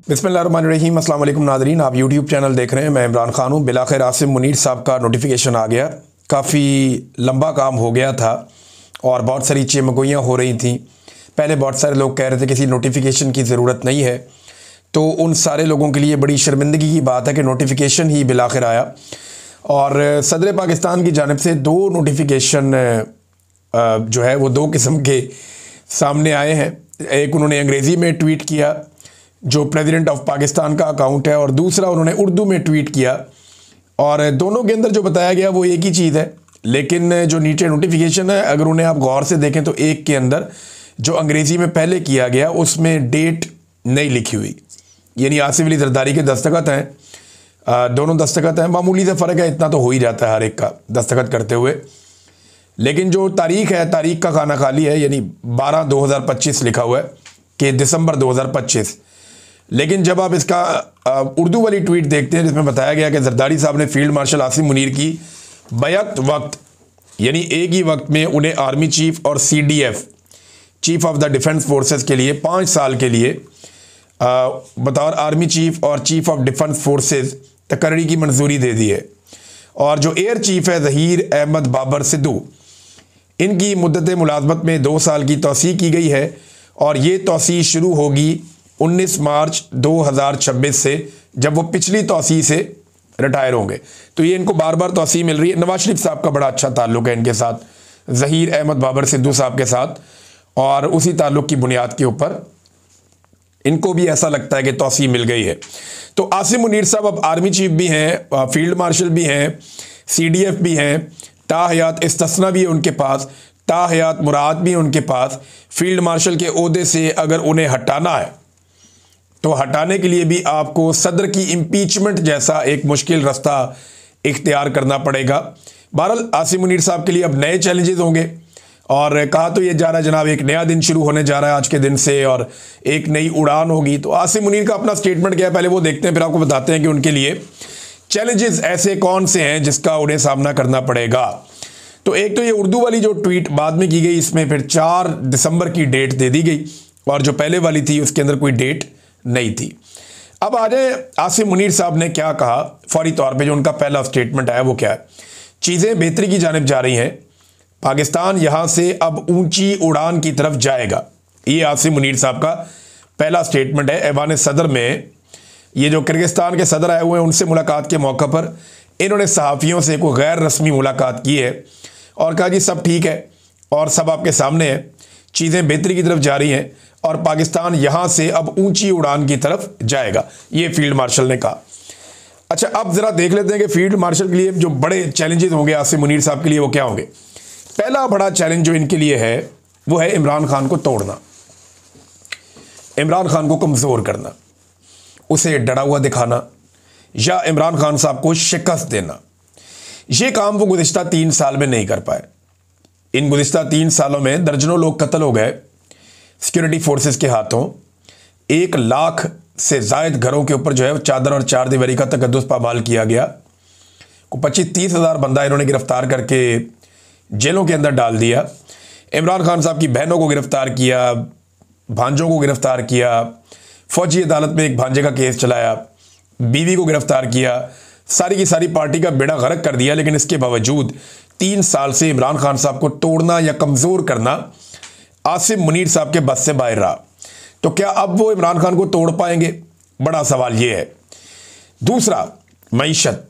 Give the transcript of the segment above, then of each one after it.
बिस्मिल्लाहिर्रहमानिर्रहीम। अस्सलाम वालेकुम नाज़रीन, आप यूट्यूब चैनल देख रहे हैं। मैं इमरान खान हूँ। बिलाखिर आसिम मुनीर साहब का नोटिफिकेशन आ गया। काफ़ी लंबा काम हो गया था और बहुत सारी चमगोइयाँ हो रही थी। पहले बहुत सारे लोग कह रहे थे किसी नोटिफिकेशन की ज़रूरत नहीं है, तो उन सारे लोगों के लिए बड़ी शर्मिंदगी की बात है कि नोटिफिकेशन ही बिलाखिर आया। और सदर पाकिस्तान की जानिब से दो नोटिफिकेशन जो है वो दो किस्म के सामने आए हैं। एक उन्होंने अंग्रेज़ी में ट्वीट किया जो प्रेसिडेंट ऑफ पाकिस्तान का अकाउंट है, और दूसरा उन्होंने उर्दू में ट्वीट किया। और दोनों के अंदर जो बताया गया वो एक ही चीज़ है, लेकिन जो नीचे नोटिफिकेशन है अगर उन्हें आप गौर से देखें तो एक के अंदर जो अंग्रेज़ी में पहले किया गया उसमें डेट नहीं लिखी हुई, यानी आसिफ अली जरदारी के दस्तखत हैं। दोनों दस्तखत हैं, मामूली से फ़र्क है, इतना तो हो ही जाता है हर एक का दस्तखत करते हुए। लेकिन जो तारीख़ है, तारीख़ का खाना खाली है, यानी 12/2025 लिखा हुआ है कि दिसंबर 2025। लेकिन जब आप इसका उर्दू वाली ट्वीट देखते हैं जिसमें बताया गया कि जरदारी साहब ने फील्ड मार्शल आसिम मुनीर की बैक वक्त, यानी एक ही वक्त में उन्हें आर्मी चीफ और CDF chief of the defence forces के लिए 5 साल के लिए बतौर आर्मी चीफ और चीफ ऑफ डिफेंस फोर्सेस तकर्री की मंजूरी दे दी है। और जो एयर चीफ है ज़हीर अहमद बाबर सिद्धू, इनकी मुद्दत मुलाजमत में 2 साल की तौसीक़ की गई है और ये तौसीक़ शुरू होगी 19 मार्च 2026 से, जब वो पिछली तौसीक़ से रिटायर होंगे। तो ये इनको बार बार तौसीक़ मिल रही है। नवाज शरीफ साहब का बड़ा अच्छा ताल्लुक़ है इनके साथ, ज़हीर अहमद बाबर सिद्धू साहब के साथ, और उसी ताल्लुक़ की बुनियाद के ऊपर इनको भी ऐसा लगता है कि तौसीक़ मिल गई है। तो आसिम मुनीर साहब अब आर्मी चीफ भी हैं, फील्ड मार्शल भी हैं, CDF भी हैं, ताहयात इस्तिस्ना भी है उनके पास, ताहयात मुराद भी है उनके पास। फील्ड मार्शल के ओहदे से अगर उन्हें हटाना है तो हटाने के लिए भी आपको सदर की इम्पीचमेंट जैसा एक मुश्किल रास्ता इख्तियार करना पड़ेगा। बहरहाल आसिम मुनीर साहब के लिए अब नए चैलेंजेस होंगे, और कहा तो ये जा रहा है जनाब एक नया दिन शुरू होने जा रहा है आज के दिन से, और एक नई उड़ान होगी। तो आसिम मुनीर का अपना स्टेटमेंट क्या है पहले वो देखते हैं, फिर आपको बताते हैं कि उनके लिए चैलेंजेस ऐसे कौन से हैं जिसका उन्हें सामना करना पड़ेगा। तो एक तो ये उर्दू वाली जो ट्वीट बाद में की गई, इसमें फिर 4 दिसंबर की डेट दे दी गई, और जो पहले वाली थी उसके अंदर कोई डेट नहीं थी। अब आ जाए आसिम मुनीर साहब ने क्या कहा फौरी तौर पे, जो उनका पहला स्टेटमेंट आया वो क्या है। चीज़ें बेहतरी की जानिब जा रही हैं, पाकिस्तान यहाँ से अब ऊंची उड़ान की तरफ जाएगा। ये आसिम मुनीर साहब का पहला स्टेटमेंट है। ऐवान सदर में ये जो किर्गिस्तान के सदर आए हुए हैं उनसे मुलाकात के मौके पर इन्होंने सहाफ़ियों से कोई गैर रस्मी मुलाकात की है और कहा जी सब ठीक है और सब आपके सामने है, चीज़ें बेहतरी की तरफ जा रही हैं और पाकिस्तान यहाँ से अब ऊंची उड़ान की तरफ जाएगा, ये फील्ड मार्शल ने कहा। अच्छा, अब ज़रा देख लेते हैं कि फील्ड मार्शल के लिए जो बड़े चैलेंजेस होंगे आसिम मुनीर साहब के लिए वो क्या होंगे। पहला बड़ा चैलेंज जो इनके लिए है वो है इमरान खान को तोड़ना, इमरान खान को कमज़ोर करना, उसे डरा हुआ दिखाना या इमरान खान साहब को शिकस्त देना। ये काम वो गुज़िश्ता 3 साल में नहीं कर पाए। इन गुज़िश्ता 3 सालों में दर्जनों लोग कत्ल हो गए सिक्योरिटी फोर्सेस के हाथों। 1 लाख से ज़ायद घरों के ऊपर जो है चादर और चार दीवारी का तकद्दुस पामाल किया गया। को 25-30 हज़ार बंदा इन्होंने गिरफ्तार करके जेलों के अंदर डाल दिया। इमरान खान साहब की बहनों को गिरफ्तार किया, भांजों को गिरफ्तार किया, फौजी अदालत में एक भांजे का केस चलाया, बीवी को गिरफ्तार किया, सारी की सारी पार्टी का बेड़ा गर्क कर दिया। लेकिन इसके बावजूद 3 साल से इमरान खान साहब को तोड़ना या कमज़ोर करना आसिम मुनीर साहब के बस से बाहर रहा। तो क्या अब वो इमरान खान को तोड़ पाएंगे, बड़ा सवाल ये है। दूसरा, मईशत।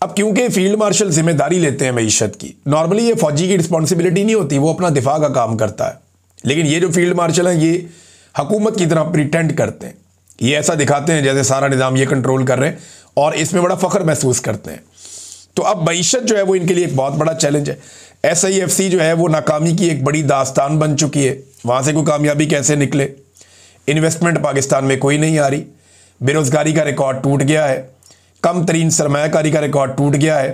अब क्योंकि फील्ड मार्शल जिम्मेदारी लेते हैं मईशत की, नॉर्मली ये फौजी की रिस्पॉन्सिबिलिटी नहीं होती, वो अपना दिफा का काम करता है। लेकिन ये जो फील्ड मार्शल हैं ये हुकूमत की तरह प्रिटेंड करते हैं, ये ऐसा दिखाते हैं जैसे सारा निज़ाम ये कंट्रोल कर रहे हैं और इसमें बड़ा फ़ख्र महसूस करते हैं। तो अब मईशत जो है वो इनके लिए एक बहुत बड़ा चैलेंज है। SIFC जो है वो नाकामी की एक बड़ी दास्तान बन चुकी है, वहाँ से कोई कामयाबी कैसे निकले। इन्वेस्टमेंट पाकिस्तान में कोई नहीं आ रही, बेरोज़गारी का रिकॉर्ड टूट गया है, कम तरीन सरमायाकारी का रिकॉर्ड टूट गया है,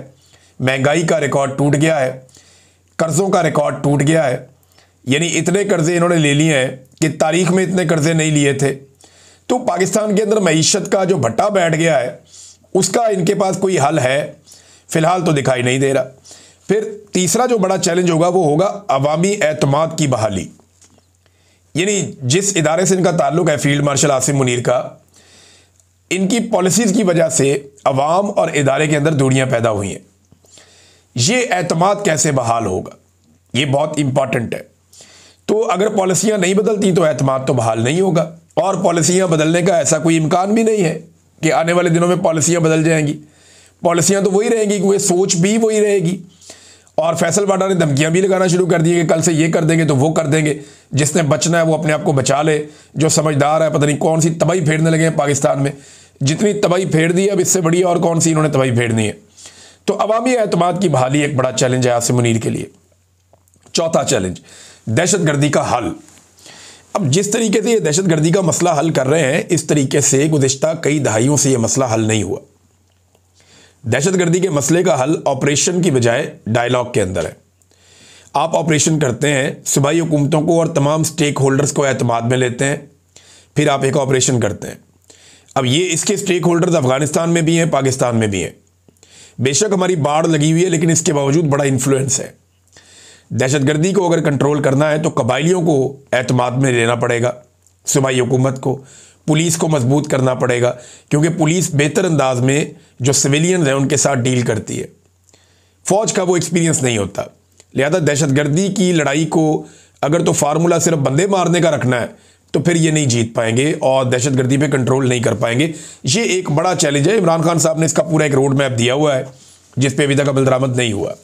महंगाई का रिकॉर्ड टूट गया है, कर्ज़ों का रिकॉर्ड टूट गया है। यानी इतने कर्ज़े इन्होंने ले लिए हैं कि तारीख़ में इतने कर्ज़े नहीं लिए थे। तो पाकिस्तान के अंदर मईशत का जो भट्टा बैठ गया है उसका इनके पास कोई हल है फ़िलहाल तो दिखाई नहीं दे रहा। फिर तीसरा जो बड़ा चैलेंज होगा वो होगा अवामी एतमाद की बहाली। यानी जिस इदारे से इनका ताल्लुक है फील्ड मार्शल आसिम मुनीर का, इनकी पॉलिसीज़ की वजह से अवाम और इदारे के अंदर दूरियां पैदा हुई हैं। ये एतमाद कैसे बहाल होगा, ये बहुत इंपॉर्टेंट है। तो अगर पॉलिसियां नहीं बदलती तो एतमाद तो बहाल नहीं होगा, और पॉलिसियां बदलने का ऐसा कोई इम्कान भी नहीं है कि आने वाले दिनों में पॉलिसियां बदल जाएंगी। पॉलिसियां तो वही रहेंगी, क्योंकि सोच भी वही रहेगी। और फैसल बाडा ने धमकियां भी लगाना शुरू कर दी कि कल से ये कर देंगे तो वो कर देंगे, जिसने बचना है वो अपने आप को बचा ले, जो समझदार है पता नहीं कौन सी तबाही फेरने लगे हैं पाकिस्तान में। जितनी तबाही फेर दी है अब इससे बढ़िया और कौन सी इन्होंने तबाही फेरनी है। तो अवामी एतमाद की बहाली एक बड़ा चैलेंज है आसिम मुनीर के लिए। चौथा चैलेंज, दहशतगर्दी का हल। अब जिस तरीके से ये दहशतगर्दी का मसला हल कर रहे हैं, इस तरीके से गुज़िश्ता कई दहाइयों से ये मसला हल नहीं हुआ। दहशतगर्दी के मसले का हल ऑपरेशन की बजाय डायलॉग के अंदर है। आप ऑपरेशन करते हैं, सूबाई हुकूमतों को और तमाम स्टेक होल्डर्स को एतमाद में लेते हैं, फिर आप एक ऑपरेशन करते हैं। अब ये इसके स्टेक होल्डर्स अफगानिस्तान में भी हैं, पाकिस्तान में भी हैं। बेशक हमारी बाढ़ लगी हुई है, लेकिन इसके बावजूद बड़ा इन्फ्लुएंस है। दहशतगर्दी को अगर कंट्रोल करना है तो कबाइलियों को एतमाद में लेना पड़ेगा, सूबाई हुकूमत को, पुलिस को मजबूत करना पड़ेगा, क्योंकि पुलिस बेहतर अंदाज में जो सिविलियन हैं उनके साथ डील करती है। फ़ौज का वो एक्सपीरियंस नहीं होता। लिहाजा दहशतगर्दी की लड़ाई को अगर तो फार्मूला सिर्फ बंदे मारने का रखना है तो फिर ये नहीं जीत पाएंगे और दहशतगर्दी पे कंट्रोल नहीं कर पाएंगे। ये एक बड़ा चैलेंज है। इमरान खान साहब ने इसका पूरा एक रोड मैप दिया हुआ है जिस पे अभी तक अमल दरामद नहीं हुआ।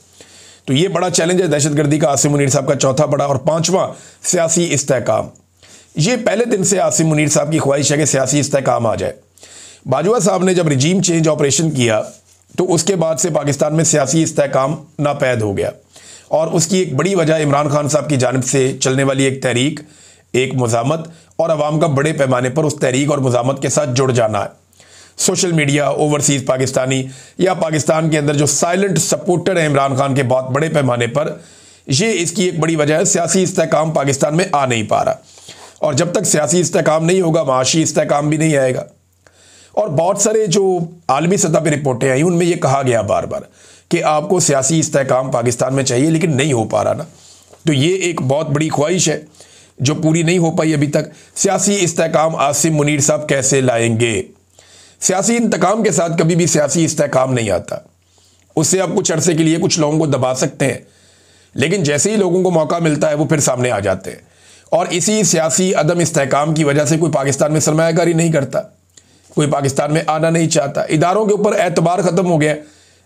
तो ये बड़ा चैलेंज है दहशतगर्दी का, आसिम मुनीर साहब का चौथा बड़ा। और पांचवा, सियासी इस्तेहकाम। ये पहले दिन से आसिम मुनीर साहब की ख्वाहिश है कि सियासी इस्तेहकाम आ जाए। बाजवा साहब ने जब रिजीम चेंज ऑपरेशन किया तो उसके बाद से पाकिस्तान में सियासी इस्तेहकाम नापैद हो गया, और उसकी एक बड़ी वजह इमरान खान साहब की जानिब से चलने वाली एक तहरीक, एक मुज़ामत और अवाम का बड़े पैमाने पर उस तहरीक और मुज़ामत के साथ जुड़ जाना है। सोशल मीडिया, ओवरसीज़ पाकिस्तानी या पाकिस्तान के अंदर जो साइलेंट सपोर्टर है इमरान खान के बहुत बड़े पैमाने पर, ये इसकी एक बड़ी वजह है। सियासी इस्तेहकाम पाकिस्तान में आ नहीं पा रहा, और जब तक सियासी इस्तेहकाम नहीं होगा माशी इस्तेहकाम भी नहीं आएगा। और बहुत सारे जो आलमी सतह पर रिपोर्टें आई उनमें यह कहा गया बार बार कि आपको सियासी इस्तेहकाम पाकिस्तान में चाहिए, लेकिन नहीं हो पा रहा ना। तो ये एक बहुत बड़ी ख्वाहिश है जो पूरी नहीं हो पाई अभी तक। सियासी इस्तेहकाम आसिम मुनीर साहब कैसे लाएंगे? सियासी इंतकाम के साथ कभी भी सियासी इस्तेहकाम नहीं आता। उससे आप कुछ अरसे के लिए कुछ लोगों को दबा सकते हैं, लेकिन जैसे ही लोगों को मौका मिलता है वो फिर सामने आ जाते हैं। और इसी सियासी अदम इस्तेहकाम की वजह से कोई पाकिस्तान में सरमायाकारी नहीं करता, कोई पाकिस्तान में आना नहीं चाहता। इदारों के ऊपर एतबार ख़त्म हो गया,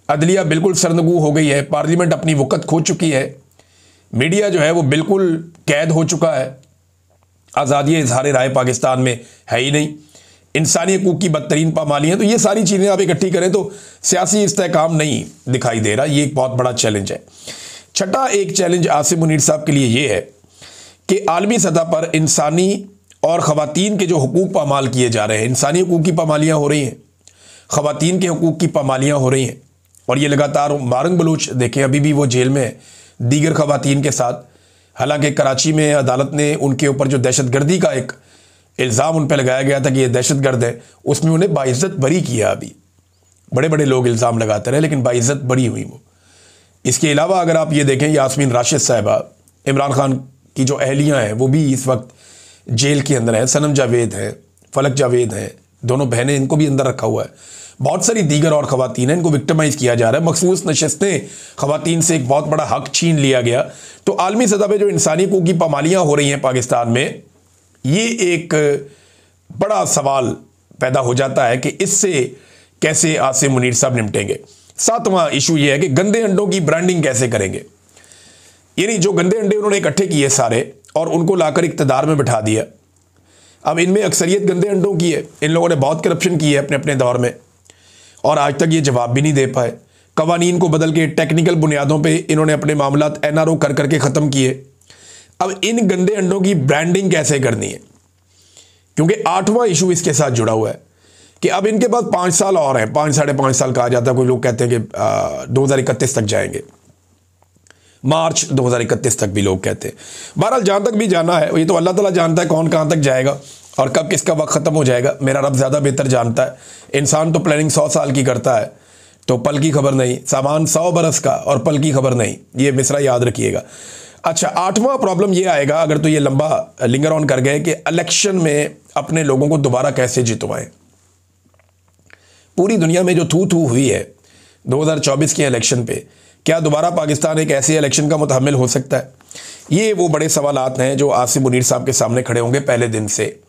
अदलिया बिल्कुल सरनगू हो गई है, पार्लियामेंट अपनी वक़्त खो चुकी है, मीडिया जो है वो बिल्कुल कैद हो चुका है, आज़ादी इजहार राय पाकिस्तान में है ही नहीं, इंसानी हकूक़ की बदतरीन पामाली हैं। तो ये सारी चीज़ें आप इकट्ठी करें तो सियासी इस्तेहकाम नहीं दिखाई दे रहा। ये एक बहुत बड़ा चैलेंज है। छठा एक चैलेंज आसिम मुनीर साहब के लिए ये है कि आलमी सतह पर इंसानी और ख़वातीन के जो हकूक़ पामाल किए जा रहे हैं, इंसानी हकूक़ की पामालियाँ हो रही हैं, ख़वातीन के हकूक़ की पामालियाँ हो रही हैं, और ये लगातार मारंग बलूच देखें अभी भी वो जेल में है दीगर ख़वातीन के साथ। हालांकि कराची में अदालत ने उनके ऊपर जो दहशतगर्दी का एक इल्ज़ाम उन पर लगाया गया था कि ये दहशतगर्द है, उसमें उन्हें बाइज़्ज़त बरी किया। अभी बड़े बड़े लोग इल्ज़ाम लगाते रहे लेकिन बाइज़्ज़त बरी हुई वो। इसके अलावा अगर आप ये देखें, यास्मीन राशिद साहिबा, इमरान खान की जो अहलियाँ हैं वो भी इस वक्त जेल के अंदर हैं। सनम जावेद हैं, फलक जावेद हैं, दोनों बहनें, इनको भी अंदर रखा हुआ है। बहुत सारी दीगर और ख़वातीन हैं, इनको विक्टिमाइज़ किया जा रहा है। मखसूस नशस्तें ख़वातीन से एक बहुत बड़ा हक छीन लिया गया। तो आलमी सतह पर जो इंसानी हकूक़ की पामालियाँ हो रही हैं पाकिस्तान में, ये एक बड़ा सवाल पैदा हो जाता है कि इससे कैसे आसिम मुनीर साहब निपटेंगे। सातवां इशू ये है कि गंदे अंडों की ब्रांडिंग कैसे करेंगे। यानी जो गंदे अंडे उन्होंने इकट्ठे किए सारे और उनको लाकर इक़्तिदार में बिठा दिया। अब इनमें अक्सरियत गंदे अंडों की है। इन लोगों ने बहुत करप्शन की है अपने अपने दौर में, और आज तक ये जवाब भी नहीं दे पाए। कवानीन को बदल के टेक्निकल बुनियादों पे इन्होंने अपने मामलात NRO कर करके ख़त्म किए। अब इन गंदे अंडों की ब्रांडिंग कैसे करनी है, क्योंकि आठवां इशू इसके साथ जुड़ा हुआ है कि अब इनके पास 5 साल और हैं, 5 साढ़े 5 साल कहा जाता है। कोई लोग कहते हैं कि 2031 तक जाएंगे, मार्च 2031 तक भी लोग कहते हैं। बहरहाल जहाँ तक भी जाना है ये तो अल्लाह ताला जानता है कौन कहाँ तक जाएगा और कब किसका वक्त ख़त्म हो जाएगा। मेरा रब ज़्यादा बेहतर जानता है। इंसान तो प्लानिंग 100 साल की करता है, तो पल की खबर नहीं, सामान 100 बरस का और पल की खबर नहीं, ये मिसरा याद रखिएगा। अच्छा, आठवां प्रॉब्लम ये आएगा अगर तो ये लंबा लिंगर ऑन कर गए कि इलेक्शन में अपने लोगों को दोबारा कैसे जितवाएं। पूरी दुनिया में जो थू थू हुई है 2024 के इलेक्शन पे, क्या दोबारा पाकिस्तान एक ऐसे इलेक्शन का मुतहम्मिल हो सकता है? ये वो बड़े सवालात हैं जो आसिम मुनीर साहब के सामने खड़े होंगे पहले दिन से।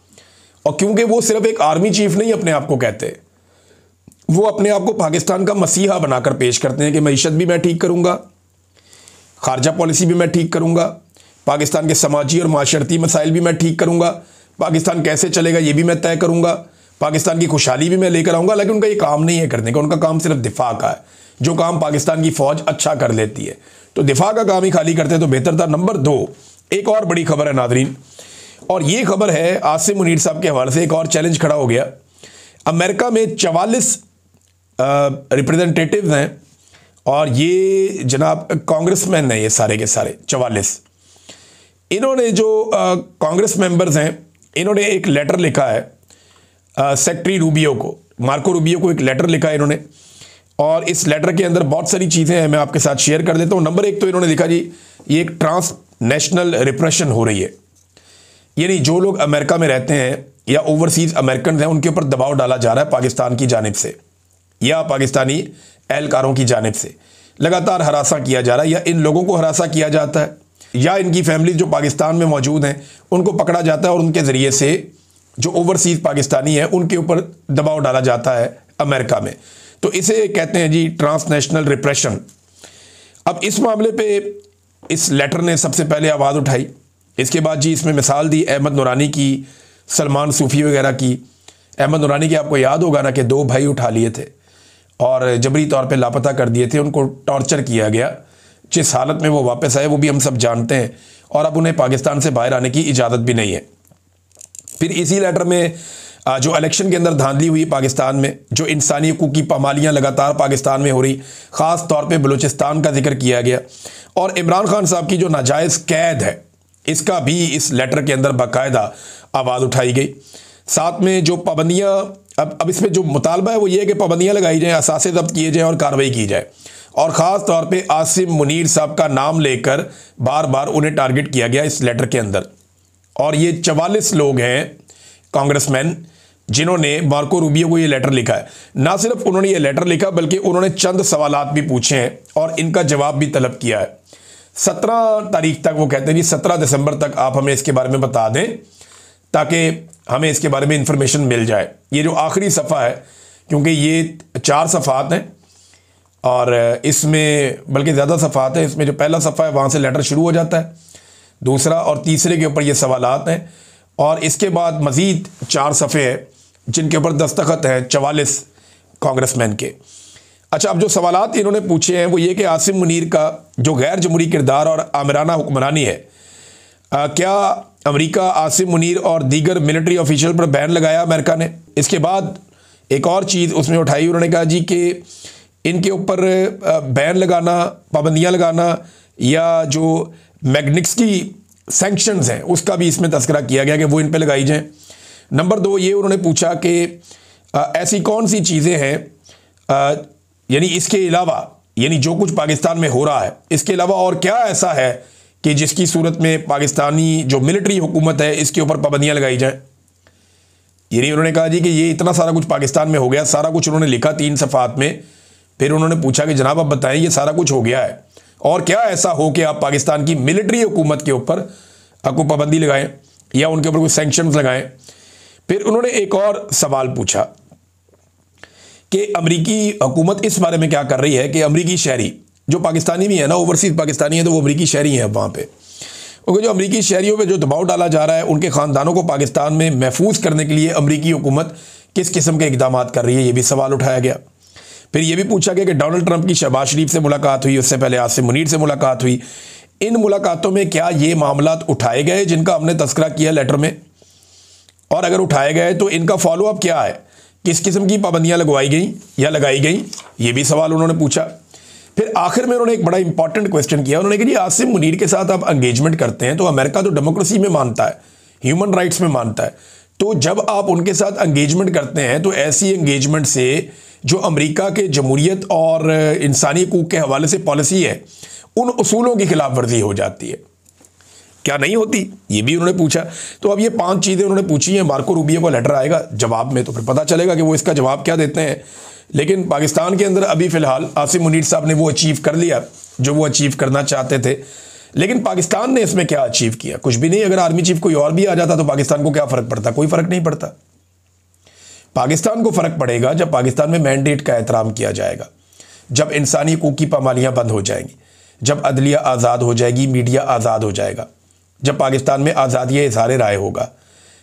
और क्योंकि वो सिर्फ एक आर्मी चीफ नहीं अपने आप को कहते, वो अपने आप को पाकिस्तान का मसीहा बनाकर पेश करते हैं कि मईशत भी मैं ठीक करूंगा, खारजा पॉलिसी भी मैं ठीक करूंगा, पाकिस्तान के समाजी और माशरती मसाइल भी मैं ठीक करूंगा, पाकिस्तान कैसे चलेगा ये भी मैं तय करूंगा, पाकिस्तान की खुशहाली भी मैं लेकर आऊंगा। लेकिन उनका ये काम नहीं है करने का, उनका काम सिर्फ दिफा का है, जो काम पाकिस्तान की फौज अच्छा कर लेती है। तो दिफा का काम ही खाली करते तो बेहतर था। नंबर 2, एक और बड़ी खबर है नादरीन, और ये खबर है आसिम मुनीर साहब के हवाले से एक और चैलेंज खड़ा हो गया। अमेरिका में 44 रिप्रेजेंटेटिव हैं और ये जनाब कांग्रेसमैन हैं, ये सारे के सारे 44। इन्होंने जो कांग्रेस मेंबर्स हैं, इन्होंने एक लेटर लिखा है सेक्रेटरी रूबियो को, मार्को रूबियो को एक लेटर लिखा है इन्होंने। और इस लेटर के अंदर बहुत सारी चीज़ें हैं, मैं आपके साथ शेयर कर देता हूँ। नंबर 1 तो इन्होंने लिखा जी, ये एक ट्रांस नेशनल रिप्रेशन हो रही है, यानी जो लोग अमेरिका में रहते हैं या ओवरसीज अमेरिकन हैं उनके ऊपर दबाव डाला जा रहा है पाकिस्तान की जानिब से या पाकिस्तानी एहलकारों की जानिब से। लगातार हरासा किया जा रहा है, या इन लोगों को हरासा किया जाता है या इनकी फैमिली जो पाकिस्तान में मौजूद हैं उनको पकड़ा जाता है और उनके ज़रिए से जो ओवरसीज पाकिस्तानी है उनके ऊपर दबाव डाला जाता है अमेरिका में। तो इसे कहते हैं जी ट्रांसनेशनल रिप्रेशन। अब इस मामले पे इस लेटर ने सबसे पहले आवाज़ उठाई। इसके बाद जी इसमें मिसाल दी अहमद नूरानी की, सलमान सूफ़ी वगैरह की। अहमद नूरानी की आपको याद होगा ना कि 2 भाई उठा लिए थे और जबरी तौर पे लापता कर दिए थे, उनको टॉर्चर किया गया। जिस हालत में वो वापस आए वो भी हम सब जानते हैं, और अब उन्हें पाकिस्तान से बाहर आने की इजाज़त भी नहीं है। फिर इसी लेटर में जो इलेक्शन के अंदर धांधली हुई पाकिस्तान में, जो इंसानी हकूक़ की पामालियाँ लगातार पाकिस्तान में हो रही, ख़ास तौर पे बलूचिस्तान का जिक्र किया गया, और इमरान खान साहब की जो नाजायज़ कैद है इसका भी इस लेटर के अंदर बाकायदा आवाज़ उठाई गई। साथ में जो पाबंदियाँ, अब इसमें जो मुतालबा है वो ये है कि पाबंदियाँ लगाई जाएँ, असासे ज़ब्त किए जाएँ और कार्रवाई की जाए। और ख़ास तौर पे आसिम मुनीर साहब का नाम लेकर बार बार उन्हें टारगेट किया गया इस लेटर के अंदर। और ये 44 लोग हैं कांग्रेसमैन जिन्होंने मार्को रूबियो को ये लेटर लिखा है। ना सिर्फ उन्होंने ये लेटर लिखा बल्कि उन्होंने चंद सवालात भी पूछे हैं और इनका जवाब भी तलब किया है। 17 तारीख तक वो कहते हैं कि 17 दिसंबर तक आप हमें इसके बारे में बता दें ताकि हमें इसके बारे में इंफॉर्मेशन मिल जाए। ये जो आखिरी सफ़ा है, क्योंकि ये 4 सफ़ात हैं और इसमें बल्कि ज़्यादा सफ़ात है, इसमें जो पहला सफ़ा है वहाँ से लेटर शुरू हो जाता है, दूसरा और तीसरे के ऊपर ये सवालात हैं, और इसके बाद मज़ीद 4 सफ़े हैं जिनके ऊपर दस्तखत हैं 44 कांग्रेसमैन के। अच्छा, अब जो सवालात इन्होंने पूछे हैं वो ये कि आसिम मुनीर का जो गैर जमहूरी किरदार और आमिराना हुक्मरानी है, क्या अमेरिका आसिम मुनीर और दीगर मिलिट्री ऑफिशियल पर बैन लगाया अमेरिका ने? इसके बाद एक और चीज़ उसमें उठाई, उन्होंने कहा जी कि इनके ऊपर बैन लगाना, पाबंदियाँ लगाना या जो मैग्निट्स्की सैंक्शंस हैं उसका भी इसमें तस्करा किया गया कि वो इन पे लगाई जाएं। नंबर 2 ये उन्होंने पूछा कि ऐसी कौन सी चीज़ें हैं, यानी इसके अलावा, यानी जो कुछ पाकिस्तान में हो रहा है इसके अलावा और क्या ऐसा है कि जिसकी सूरत में पाकिस्तानी जो मिलिट्री हुकूमत है इसके ऊपर पाबंदियाँ लगाई जाएं। यानी उन्होंने कहा जी कि ये इतना सारा कुछ पाकिस्तान में हो गया, सारा कुछ उन्होंने लिखा 3 सफ़ात में। फिर उन्होंने पूछा कि जनाब आप बताएं ये सारा कुछ हो गया है और क्या ऐसा हो कि आप पाकिस्तान की मिलिट्री हुकूमत के ऊपर आपको पाबंदी लगाएं या उनके ऊपर कोई सैंक्शंस लगाएं। फिर उन्होंने एक और सवाल पूछा कि अमरीकी हुकूमत इस बारे में क्या कर रही है कि अमरीकी शहरी जो पाकिस्तानी भी है ना, ओवरसीज पाकिस्तानी है, तो वो अमरीकी शहरी हैं वहाँ पे, क्योंकि जो अमरीकी शहरियों पे जो दबाव डाला जा रहा है उनके ख़ानदानों को पाकिस्तान में महफूज करने के लिए अमरीकी हुकूमत किस किस्म के इकदाम कर रही है, ये भी सवाल उठाया गया। फिर ये भी पूछा गया कि डोनाल्ड ट्रंप की शहबाज शरीफ से मुलाकात हुई, उससे पहले आसिम मुनीर से मुलाकात हुई, इन मुलाकातों में क्या ये मामलात उठाए गए जिनका हमने तस्करा किया लेटर में, और अगर उठाए गए तो इनका फॉलोअप क्या है, किस किस्म की पाबंदियाँ लगवाई गई या लगाई गई, ये भी सवाल उन्होंने पूछा। फिर आखिर में उन्होंने एक बड़ा इंपॉर्टेंट क्वेश्चन किया, उन्होंने कहा जी आसिम मुनीर के साथ आप एंगेजमेंट करते हैं तो अमेरिका तो डेमोक्रेसी में मानता है, ह्यूमन राइट्स में मानता है, तो जब आप उनके साथ एंगेजमेंट करते हैं तो ऐसी एंगेजमेंट से जो अमेरिका के जमहूरियत और इंसानी हकूक़ के हवाले से पॉलिसी है उन उसूलों की खिलाफ वर्जी हो जाती है, क्या नहीं होती, ये भी उन्होंने पूछा। तो अब ये 5 चीज़ें उन्होंने पूछी हैं। मार्को रूबियो को लेटर आएगा जवाब में, तो फिर पता चलेगा कि वो इसका जवाब क्या देते हैं। लेकिन पाकिस्तान के अंदर अभी फ़िलहाल आसिम मुनीर साहब ने वो अचीव कर लिया जो वो अचीव करना चाहते थे। लेकिन पाकिस्तान ने इसमें क्या अचीव किया? कुछ भी नहीं। अगर आर्मी चीफ कोई और भी आ जाता तो पाकिस्तान को क्या फ़र्क पड़ता? कोई फ़र्क नहीं पड़ता। पाकिस्तान को फ़र्क पड़ेगा जब पाकिस्तान में मैंडेट का एहतराम किया जाएगा, जब इंसानी हकूक़ की पामालियाँ बंद हो जाएंगी, जब अदलिया आज़ाद हो जाएगी, मीडिया आज़ाद हो जाएगा, जब पाकिस्तान में आज़ादी इज़हार राय होगा,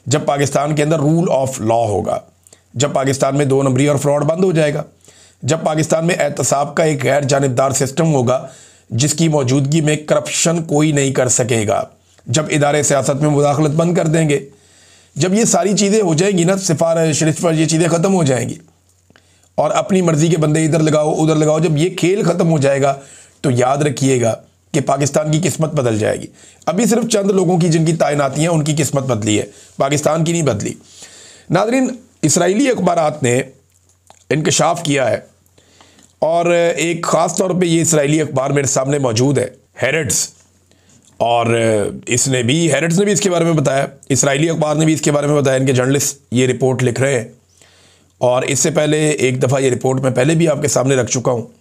जब पाकिस्तान के अंदर रूल ऑफ लॉ होगा, जब पाकिस्तान में 2 नंबरी और फ्रॉड बंद हो जाएगा, जब पाकिस्तान में एहतसाब का एक गैर जानिबदार सिस्टम होगा जिसकी मौजूदगी में करप्शन कोई नहीं कर सकेगा, जब इदारे सियासत में मुदाखलत बंद कर देंगे, जब ये सारी चीज़ें हो जाएंगी ना, सिफारिश रिश्वत ये चीज़ें ख़त्म हो जाएंगी और अपनी मर्ज़ी के बंदे इधर लगाओ उधर लगाओ, जब ये खेल ख़त्म हो जाएगा तो याद रखिएगा कि पाकिस्तान की किस्मत बदल जाएगी। अभी सिर्फ चंद लोगों की जिनकी तैनाती हैं उनकी किस्मत बदली है, पाकिस्तान की नहीं बदली। नाज़रीन, इसराइली अखबारात ने इंकशाफ किया है और एक ख़ास तौर पे ये इसराइली अखबार मेरे सामने मौजूद है, हेरेट्स, और हेरेट्स ने भी इसके बारे में बताया, इसराइली अखबार ने भी इसके बारे में बताया। इनके जर्नलिस्ट ये रिपोर्ट लिख रहे हैं और इससे पहले एक दफ़ा ये रिपोर्ट मैं पहले भी आपके सामने रख चुका हूँ,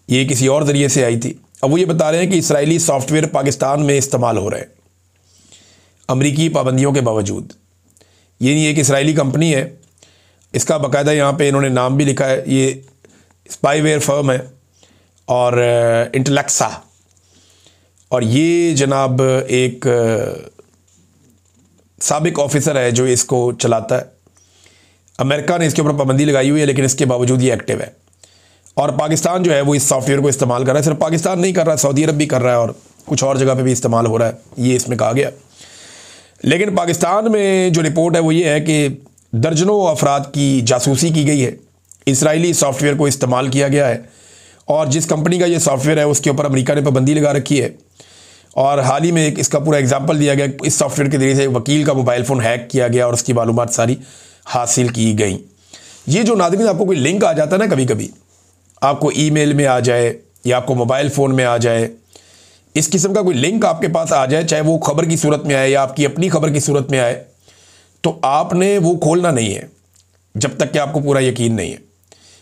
ये किसी और ज़रिए से आई थी। अब वो ये बता रहे हैं कि इसराइली सॉफ्टवेयर पाकिस्तान में इस्तेमाल हो रहे हैं अमरीकी पाबंदियों के बावजूद। ये नहीं एक इसराइली कंपनी है, इसका बाकायदा यहाँ पे इन्होंने नाम भी लिखा है, ये स्पाईवेयर फर्म है और इंटेलेक्सा, और ये जनाब एक साबिक ऑफिसर है जो इसको चलाता है। अमेरिका ने इसके ऊपर पाबंदी लगाई हुई है लेकिन इसके बावजूद ये एक्टिव है और पाकिस्तान जो है वो इस सॉफ्टवेयर को इस्तेमाल कर रहा है। सिर्फ पाकिस्तान नहीं कर रहा है, सऊदी अरब भी कर रहा है और कुछ और जगह पे भी इस्तेमाल हो रहा है, ये इसमें कहा गया। लेकिन पाकिस्तान में जो रिपोर्ट है वो ये है कि दर्जनों अफराद की जासूसी की गई है, इसराइली सॉफ्टवेयर को इस्तेमाल किया गया है और जिस कंपनी का ये सॉफ्टवेयर है उसके ऊपर अमेरिका ने पाबंदी लगा रखी है। और हाल ही में एक इसका पूरा एग्जाम्पल दिया गया, इस सॉफ्टवेयर के ज़रिए से वकील का मोबाइल फ़ोन हैक किया गया और उसकी मालूमात सारी हासिल की गई। ये जो नाज़रीन आपको कोई लिंक आ जाता है ना, कभी कभी आपको ईमेल में आ जाए या आपको मोबाइल फ़ोन में आ जाए, इस किस्म का कोई लिंक आपके पास आ जाए, चाहे वो खबर की सूरत में आए या आपकी अपनी खबर की सूरत में आए, तो आपने वो खोलना नहीं है जब तक कि आपको पूरा यकीन नहीं है।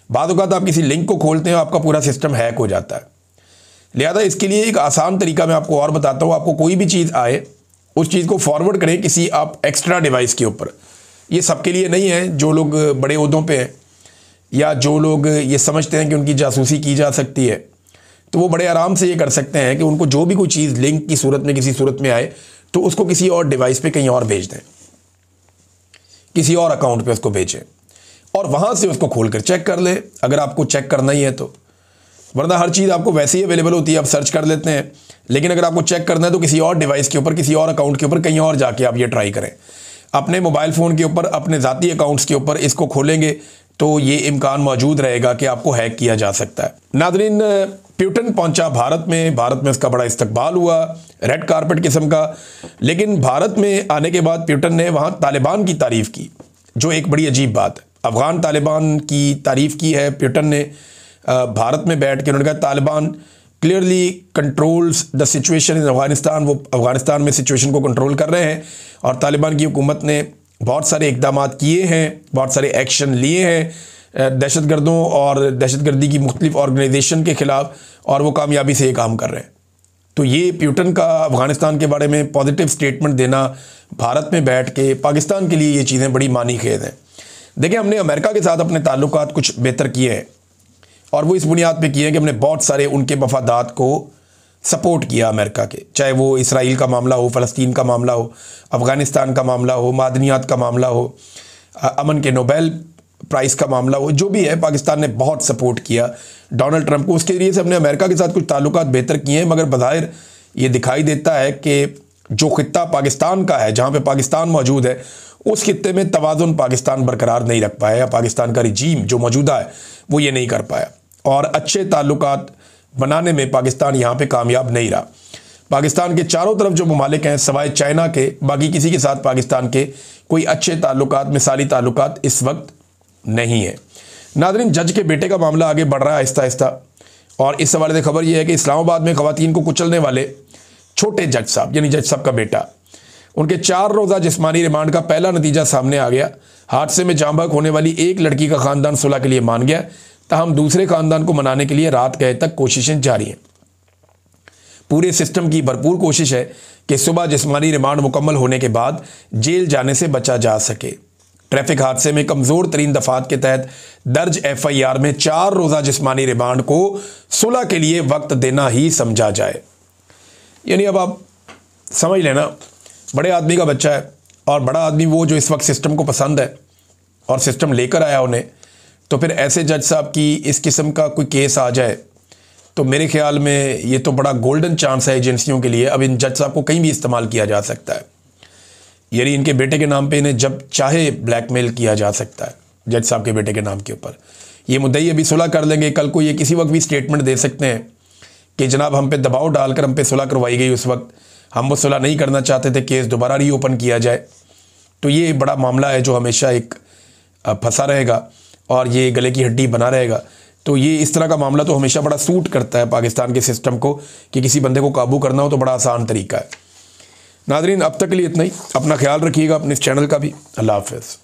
बाद औक़ात आप किसी लिंक को खोलते हैं, आपका पूरा सिस्टम हैक हो जाता है। लिहाजा इसके लिए एक आसान तरीका मैं आपको और बताता हूँ। आपको कोई भी चीज़ आए, उस चीज़ को फॉरवर्ड करें किसी आप एक्स्ट्रा डिवाइस के ऊपर। ये सबके लिए नहीं है, जो लोग बड़े ओहदों पे हैं या जो लोग ये समझते हैं कि उनकी जासूसी की जा सकती है, तो वो बड़े आराम से ये कर सकते हैं कि उनको जो भी कोई चीज़ लिंक की सूरत में किसी सूरत में आए तो उसको किसी और डिवाइस पे कहीं और भेज दें, किसी और अकाउंट पे उसको भेजें और वहाँ से उसको खोल कर चेक कर लें अगर आपको चेक करना ही है तो। वरना हर चीज़ आपको वैसे ही अवेलेबल होती है, आप सर्च कर लेते हैं, लेकिन अगर आपको चेक करना है तो किसी और डिवाइस के ऊपर, किसी और अकाउंट के ऊपर कहीं और जाके आप ये ट्राई करें। अपने मोबाइल फ़ोन के ऊपर, अपने ज़ाती अकाउंट्स के ऊपर इसको खोलेंगे तो ये इम्कान मौजूद रहेगा कि आपको हैक किया जा सकता है। नाज़रीन, प्यूटन पहुंचा भारत में उसका बड़ा इस्तकबाल हुआ, रेड कारपेट किस्म का। लेकिन भारत में आने के बाद प्यूटन ने वहाँ तालिबान की तारीफ़ की, जो एक बड़ी अजीब बात है। अफ़गान तालिबान की तारीफ़ की है प्यूटन ने भारत में बैठ के। उन्होंने कहा Taliban clearly controls the situation in Afghanistan, वो अफ़गानिस्तान में सिचुएशन को कंट्रोल कर रहे हैं और तालिबान की हुकूमत ने बहुत सारे इक़दाम किए हैं, बहुत सारे एक्शन लिए हैं दहशतगर्दों और दहशतगर्दी की मुख्तलिफ़ ऑर्गेनाइजेशन के ख़िलाफ़, और वो कामयाबी से ये काम कर रहे हैं। तो ये प्यूटन का अफ़गानिस्तान के बारे में पॉजिटिव स्टेटमेंट देना भारत में बैठ के पाकिस्तान के लिए ये चीज़ें बड़ी मानी खेज हैं। देखिए, हमने अमेरिका के साथ अपने ताल्लुकात कुछ बेहतर किए हैं और वो इस बुनियाद पे किए हैं कि हमने बहुत सारे उनके मफादात को सपोर्ट किया अमेरिका के, चाहे वो इसराइल का मामला हो, फ़लस्तीन का मामला हो, अफ़गानिस्तान का मामला हो, मादनियात का मामला हो, अमन के नोबेल प्राइज़ का मामला हो, जो भी है पाकिस्तान ने बहुत सपोर्ट किया डोनाल्ड ट्रंप को। उसके ज़रिए से हमने अमेरिका के साथ कुछ ताल्लुकात बेहतर किए हैं, मगर बज़ाहिर ये दिखाई देता है कि जो ख़ित्ता पाकिस्तान का है, जहाँ पे पाकिस्तान मौजूद है, उस खित्ते में तवाज़ुन पाकिस्तान बरकरार नहीं रख पाया, या पाकिस्तान का रिजीम जो मौजूदा है वो ये नहीं कर पाया और अच्छे ताल्लुकात बनाने में पाकिस्तान यहाँ पे कामयाब नहीं रहा। पाकिस्तान के चारों तरफ जो ममालिक हैं सिवाय चाइना के, बाकी किसी के साथ पाकिस्तान के कोई अच्छे ताल्लुकात, मिसाली ताल्लुकात इस वक्त नहीं है। नाज़रीन, जज के बेटे का मामला आगे बढ़ रहा है आहिस्ता आहिस्ता, और इस हवाले से खबर यह है कि इस्लामाबाद में ख़वातीन को कुचलने वाले छोटे जज साहब, यानी जज साहब का बेटा, उनके 4 रोज़ा जिस्मानी रिमांड का पहला नतीजा सामने आ गया। हादसे में जाँ बहक होने वाली एक लड़की का ख़ानदान सुलह के लिए मान गया, ताहम दूसरे ख़ानदान को मनाने के लिए रात गए तक कोशिशें जारी हैं। पूरे सिस्टम की भरपूर कोशिश है कि सुबह जिस्मानी रिमांड मुकम्मल होने के बाद जेल जाने से बचा जा सके। ट्रैफिक हादसे में कमज़ोर तरीन दफात के तहत दर्ज FIR में 4 रोज़ा जिस्मानी रिमांड को सुलह के लिए वक्त देना ही समझा जाए। यानी अब आप समझ लेना, बड़े आदमी का बच्चा है और बड़ा आदमी वो जो इस वक्त सिस्टम को पसंद है और सिस्टम लेकर आया उन्हें, तो फिर ऐसे जज साहब की इस किस्म का कोई केस आ जाए तो मेरे ख्याल में ये तो बड़ा गोल्डन चांस है एजेंसियों के लिए। अब इन जज साहब को कहीं भी इस्तेमाल किया जा सकता है, यानी इनके बेटे के नाम पे इन्हें जब चाहे ब्लैकमेल किया जा सकता है जज साहब के बेटे के नाम के ऊपर। ये मुद्दई अभी सुलह कर लेंगे, कल को ये किसी वक्त भी स्टेटमेंट दे सकते हैं कि जनाब हम पे दबाव डालकर हम पे सुलह करवाई गई, उस वक्त हम वो सुलह नहीं करना चाहते थे, केस दोबारा रीओपन किया जाए। तो ये बड़ा मामला है जो हमेशा एक फंसा रहेगा और ये गले की हड्डी बना रहेगा। तो ये इस तरह का मामला तो हमेशा बड़ा सूट करता है पाकिस्तान के सिस्टम को कि किसी बंदे को काबू करना हो तो बड़ा आसान तरीका है। नाज़रीन, अब तक के लिए इतना ही। अपना ख्याल रखिएगा, अपने इस चैनल का भी। अल्लाह हाफ़िज़।